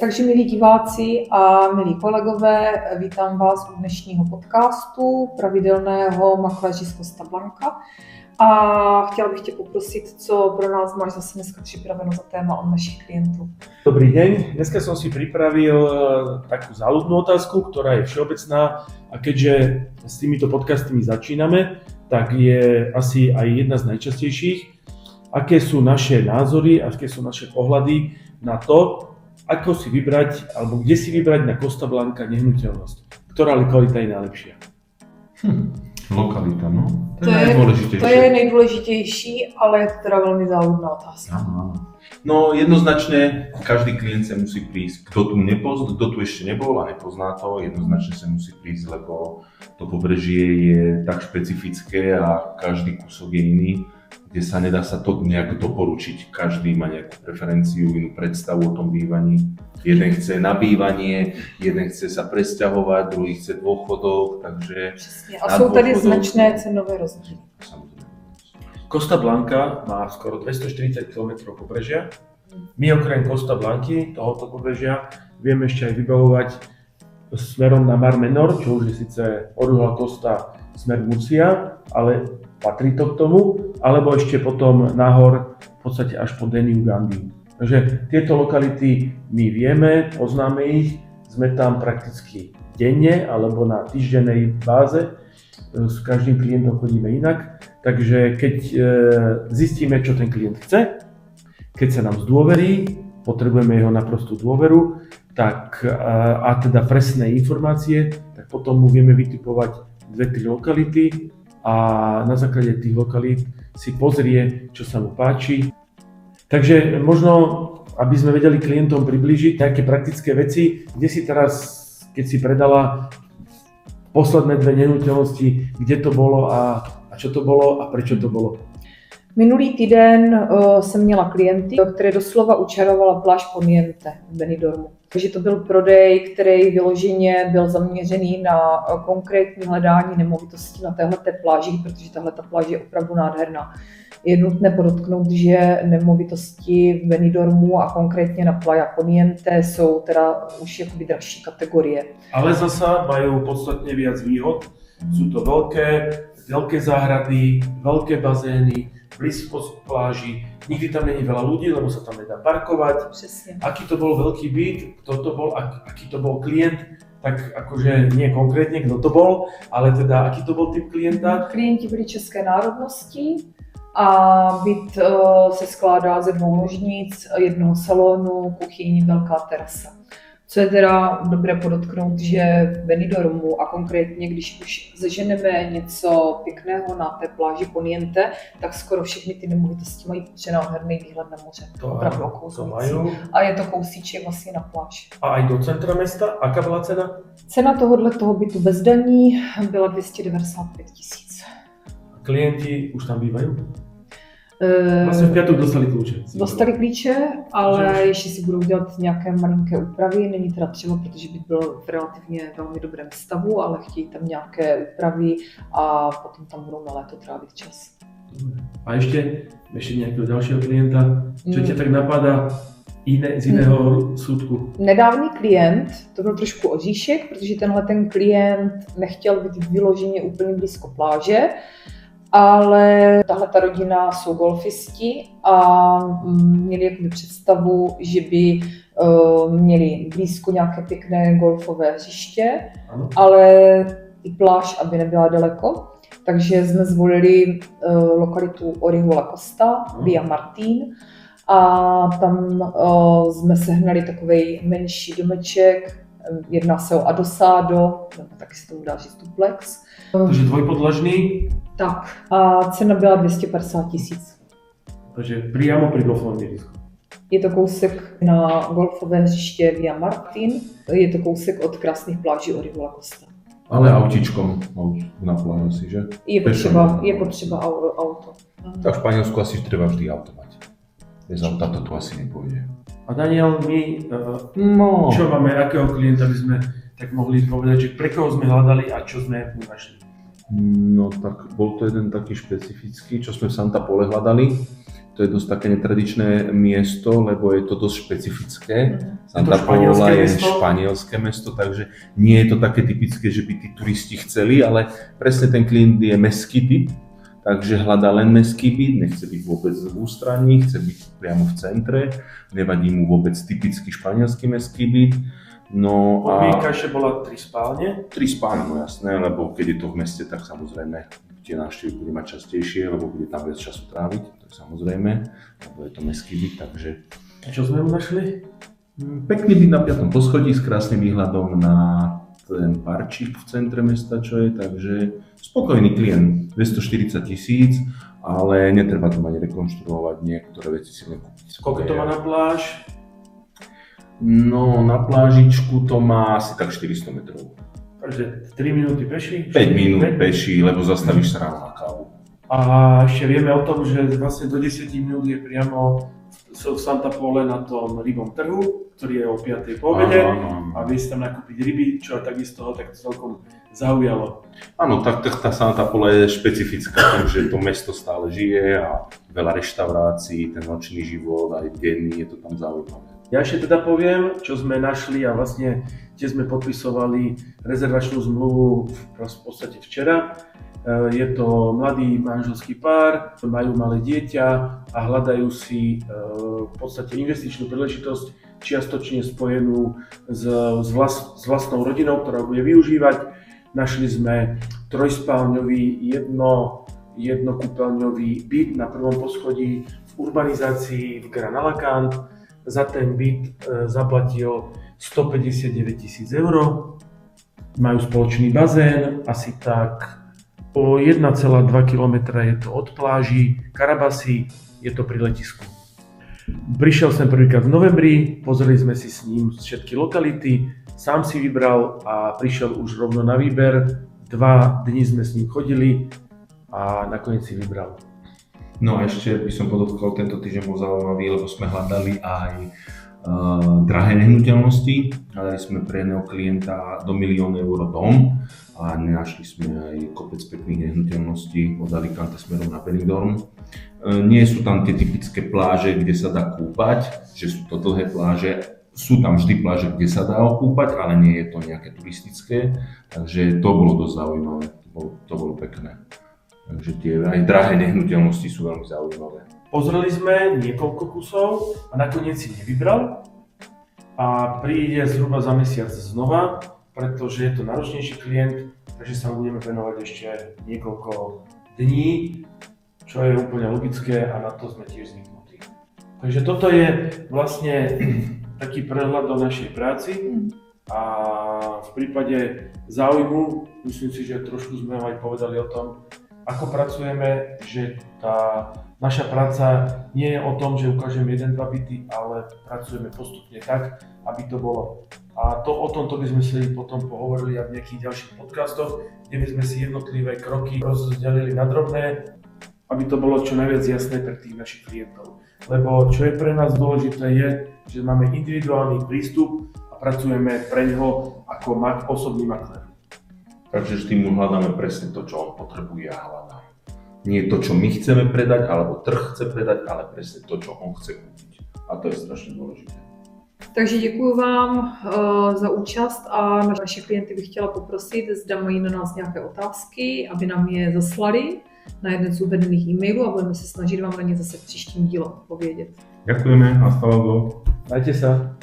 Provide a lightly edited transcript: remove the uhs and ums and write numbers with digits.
Takže milí diváci a milí kolegové, vítám vás u dnešního podcastu pravidelného makléři z Costa Blanca. A chtěla bych tě poprosit, co pro nás máš zase dneska připraveno za téma od našich klientů. Dobrý deň, dneska som si pripravil takú záľudnú otázku, ktorá je všeobecná a keďže s týmito podcastmi začíname, tak je asi aj jedna z najčastejších. Aké sú naše názory, aké sú naše pohľady na to, ako si vybrať, alebo kde si vybrať na Costa Blanca nehnuteľnosť. Ktorá lokalita je najlepšia? Lokalita, no. To je najdôležitejšie. To je nejdůležitější, ale je to teda velmi záľudná otázka. Áno. No jednoznačne každý klient sa musí prísť, kto tu ešte nebol a nepozná to, jednoznačne sa musí prísť, lebo to pobrežie je tak špecifické a každý kúsok je iný, kde sa nedá sa to nejak doporučiť. Každý má nejakú preferenciu, inú predstavu o tom bývaní. Jeden chce na bývanie, jeden chce sa presťahovať, druhý chce dôchodok, takže... Přesně. A sú tady značné cenové rozdíly. Costa Blanca má skoro 240 km pobrežia. My okrem Costa Blanky, tohoto pobrežia, vieme ešte aj vybavovať smerom na Mar Menor, čo už je síce Orihuela Costa smer Murcia, ale patrí to k tomu, alebo ešte potom nahor v podstate až po Deniu Gandiu. Takže tieto lokality my vieme, poznáme ich, sme tam prakticky denne alebo na týždennej báze, s každým klientom chodíme inak, takže keď zistíme, čo ten klient chce, keď sa nám zdôverí, potrebujeme jeho naprostú dôveru, tak, a teda presné informácie, tak potom mu vieme vytipovať 2-3 lokality a na základe tých lokalít si pozrie, čo sa mu páči. Takže možno, aby sme vedeli klientom priblížiť nejaké praktické veci, kde si teraz, keď si predala posledné 2 nehnuteľnosti, kde to bolo a čo to bolo a prečo to bolo? Minulý týden jsem měla klienty, které doslova učarovala pláž Poniente v Benidormu. Takže to byl prodej, který vyloženě byl zaměřený na konkrétní hledání nemovitostí na téhleté pláži, protože tahleta pláž je opravdu nádherná. Je nutné podotknout, že nemovitosti v Benidormu a konkrétně na Playa Poniente jsou teda už jakoby dražší kategorie. Ale zasa majú podstatne viac výhod. Sú to veľké záhrady, veľké bazény, blízko pláži, nikdy tam není veľa ľudí, lebo sa tam nedá parkovať. Přesně. Aký to bol veľký byt, kto to bol, aký to bol klient, tak akože nie konkrétne kto to bol, ale teda aký to bol typ klienta. Klienti byli české národnosti a byt se skládá ze 2 ložnic, 1 salonu, kuchyň, velká terasa. Co je teda dobré podotknout, že v Benidormu a konkrétně, když už zaženeme něco pěkného na té pláži Poniente, tak skoro všechny ty nemovitosti mají přenádherný výhled na moře. Opravdu okouzlující. A je to kousíček vlastně na pláž. A aj do centra mesta? Aká byla cena? Cena toho bytu bez daní byla 295 000. Klienti už tam bývajú? Vlastně v piatok dostali klíče. Dostali klíče, ale ještě si budou dělat nějaké malinké úpravy, není teda třeba, protože by byl v relativně velmi dobrém stavu, ale chtějí tam nějaké úpravy a potom tam budou na léto trávit čas. A ešte nejakého ďalšieho klienta, čo ťa tak napadá z jiného súdku? Nedávný klient, to byl trošku oříšek, protože ten klient nechtěl být vyloženě úplně blízko pláže, ale tahle ta rodina jsou golfisti a měli jakoby představu, že by měli blízko nějaké pěkné golfové hřiště, ale i pláž, aby nebyla daleko. Takže jsme zvolili lokalitu Orihuela Costa, Via Martín, a tam jsme sehnali takovej menší domeček, jedná se o adosado, nebo taky se tomu dá říct duplex. Takže dvojpodlažný? Tak, a cena byla 250 000. Takže priamo pri golfovom ihrisku. Je to kousek na golfové hřiště Via Martín, je to kousek od krásných pláží Orihuela Costa. Ale autíčkom na pláži si, že? Je potřeba auto. Tak v Španielsku asi treba vždy auto mať. Bez auta to tu asi nepôjde. A Daniel, my čo máme, akého klienta by sme tak mohli povedať, že pre koho sme hľadali a čo sme našli? No tak bol to jeden taký špecifický, čo sme v Santa Pole hľadali. To je dosť také netradičné miesto, lebo je to dosť špecifické. to Santa Pola je mesto? španielské mesto, takže nie je to také typické, že by tí turisti chceli, ale presne ten klient je mestský typ, takže hľadá len mestský byt, nechce byť vôbec v ústraní, chce byť priamo v centre, nevadí mu vôbec typický španielský mestský byt. No a Podmienka ešte bola 3 spálne. 3 spálne, no jasné, lebo keď je to v meste, tak samozrejme tie návštevy bude mať častejšie, lebo bude tam viac času tráviť, to je samozrejme, lebo je to mestský byt, takže... A čo sme mu našli? Pekný byt na 5. poschodí s krásnym výhľadom na ten parčík v centre mesta, čo je, takže spokojný klient, 240 000, ale netreba to mať rekonštruovať, niektoré veci si nekúpiť. Koľko to má na pláž? No, na plážičku to má asi tak 400 metrov. Takže 3 minúty peši? 5 minút peši, lebo zastavíš sa ráno na kávu. A ešte vieme o tom, že vlastne do 10 minút je priamo v Santa Pole na tom rybom trhu, ktorý je o 5. po obede a vie si tam nakúpiť ryby, čo takisto ho tak celkom zaujalo. Áno, tak tá Santa Pola je špecifická, takže to mesto stále žije a veľa reštaurácií, ten nočný život, aj denný, je to tam zaujímavé. Ja ešte teda poviem, čo sme našli a vlastne kde sme podpisovali rezervačnú zmluvu v podstate včera. Je to mladý manželský pár, majú malé dieťa a hľadajú si v podstate investičnú príležitosť čiastočne spojenú s vlastnou rodinou, ktorá bude využívať. Našli sme trojspálňový, jednokúpeľňový byt na 1. poschodí v urbanizácii v Gran Alacant. Za ten byt zaplatil 159 000 eur. Majú spoločný bazén, asi tak o 1,2 km je to od pláži Karabasy, je to pri letisku. Prišiel som prvýkrát v novembri, pozreli sme si s ním všetky lokality, sám si vybral a prišiel už rovno na výber. 2 dni sme s ním chodili a nakoniec si vybral. No a ešte by som podotkol, tento týždeň bol zaujímavý, lebo sme hľadali aj drahé nehnuteľnosti. Hľadali sme pre jedného klienta do 1 000 000 eur dom a nenašli sme aj kopec pekných nehnuteľností od Alicante smerom na Benidorm. Nie sú tam tie typické pláže, kde sa dá kúpať, že sú to dlhé pláže. Sú tam vždy pláže, kde sa dá okúpať, ale nie je to nejaké turistické, takže to bolo dosť zaujímavé, to bolo pekné. Takže tie aj drahé nehnuteľnosti sú veľmi zaujímavé. Pozreli sme niekoľko kusov a nakoniec si nevybral a príde zhruba za mesiac znova, pretože je to náročnejší klient, takže sa mu budeme venovať ešte niekoľko dní, čo je úplne logické a na to sme tiež zvyknutí. Takže toto je vlastne taký prehľad o našej práci a v prípade záujmu, myslím si, že trošku sme aj povedali o tom, ako pracujeme, že tá naša práca nie je o tom, že ukážeme 1-2 byty, ale pracujeme postupne tak, aby to bolo. A to o tomto by sme si potom pohovorili aj v nejakých ďalších podcastoch, kde by sme si jednotlivé kroky rozdelili na drobné, aby to bolo čo najviac jasné pre tých našich klientov. Lebo čo je pre nás dôležité je, že máme individuálny prístup a pracujeme pre neho ako osobný maklér. Takže vždy mu hľadáme presne to, čo on potrebuje a hľadá. Nie to, čo my chceme predať, alebo trh chce predať, ale presne to, čo on chce kúpiť. A to je strašně důležité. Takže děkuji vám za účast a naše klienty bych chtěla poprosit, zda mají na nás nějaké otázky, aby nám je zaslali na jeden z uvedených e-mailů a budeme se snažit vám na ně zase v příštím díle odpovědět. Ďakujeme, hasta luego. Majte sa.